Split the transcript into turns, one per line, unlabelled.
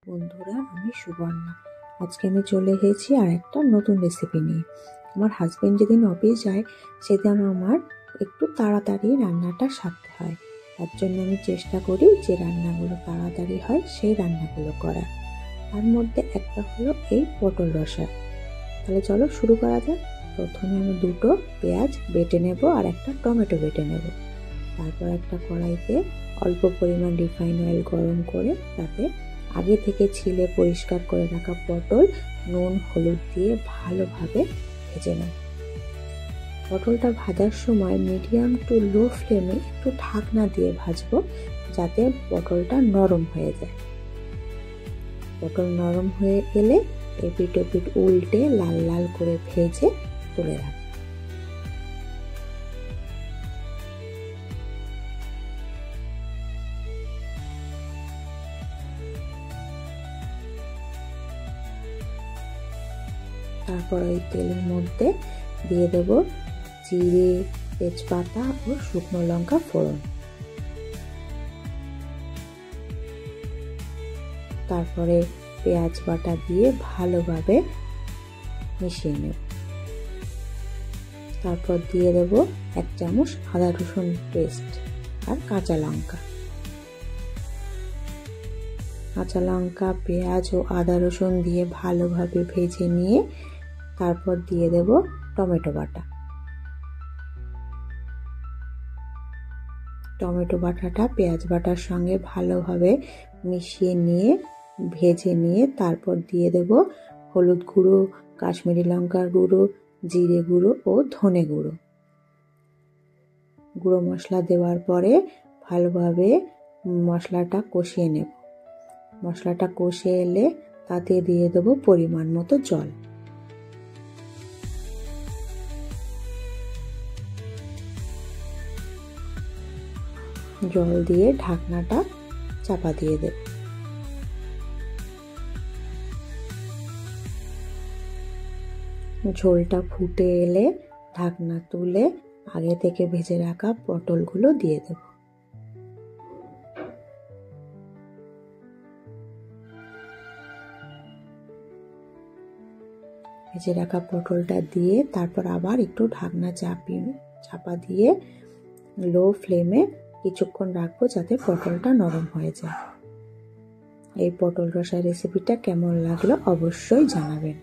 বন্ধুরা, আমি সুবর্ণা। আজকে আমি চলে এসেছি আর একটা নতুন রেসিপি নিয়ে। আমার হাজবেন্ড যেদিন অফিস যায় সেদিন আমার একটু তাড়াতাড়ি রান্নাটা সারতে হয়। তার জন্য আমি চেষ্টা করি যে রান্নাগুলো তাড়াতাড়ি হয় সেই রান্নাগুলো করা। তার মধ্যে একটা হলো এই পটল রসা। তাহলে চলো শুরু করা যাক। প্রথমে আমি দুটো পেঁয়াজ বেটে নেব আর একটা টমেটো বেটে নেব। তারপর একটা কড়াইতে অল্প পরিমাণ রিফাইন অয়েল গরম করে তাতে আগে থেকে ছিলে পরিষ্কার করে রাখা পটল নুন হলুদ দিয়ে ভালোভাবে ভেজে নেব। পটলটা ভাজার সময় মিডিয়াম টু লো ফ্লেমে একটু ঢাকনা দিয়ে ভাজবো, যাতে পটলটা নরম হয়ে যায়। পটল নরম হয়ে এলে এপিট ওপিট উল্টে লাল লাল করে ভেজে তুলে রাখবো। তারপর ওই তেলের মধ্যে দিয়ে দেব জিরে, তেজপাতা ও শুকনো লঙ্কা ফোড়ন। তারপরে পেঁয়াজ বাটা দিয়ে ভালোভাবে মিশিয়ে নেব। তারপর দিয়ে দেব 1 চামচ আদা রসুন পেস্ট আর কাঁচা লঙ্কা। কাঁচা লঙ্কা, পেঁয়াজ ও আদা রসুন দিয়ে ভালোভাবে ভেজে নিয়ে তারপর দিয়ে দেব টমেটো বাটা। টমেটো বাটাটা পেঁয়াজ বাটার সঙ্গে ভালোভাবে মিশিয়ে নিয়ে ভেজে নিয়ে তারপর দিয়ে দেব হলুদ গুঁড়ো, কাশ্মীরি লঙ্কার গুঁড়ো, জিরে গুঁড়ো ও ধনে গুঁড়ো। গুঁড়ো মশলা দেওয়ার পরে ভালোভাবে মশলাটা কষিয়ে নেব। মশলাটা কষে এলে তাতে দিয়ে দেব পরিমাণ মতো জল। জল দিয়ে ঢাকনাটা চাপা দিয়ে দেব। ঝোলটা ফুটে এলে ঢাকনা তুলে আগে থেকে ভেজে রাখা পটলগুলো দিয়ে দেব। ভেজে রাখা পটলটা দিয়ে তারপর আবার একটু ঢাকনা চাপা দিয়ে লো ফ্লেমে কিছুক্ষণ রাখবো, যাতে পটলটা নরম হয়ে যায়। এই পটল রসা রেসিপিটা কেমন লাগলো অবশ্যই জানাবেন।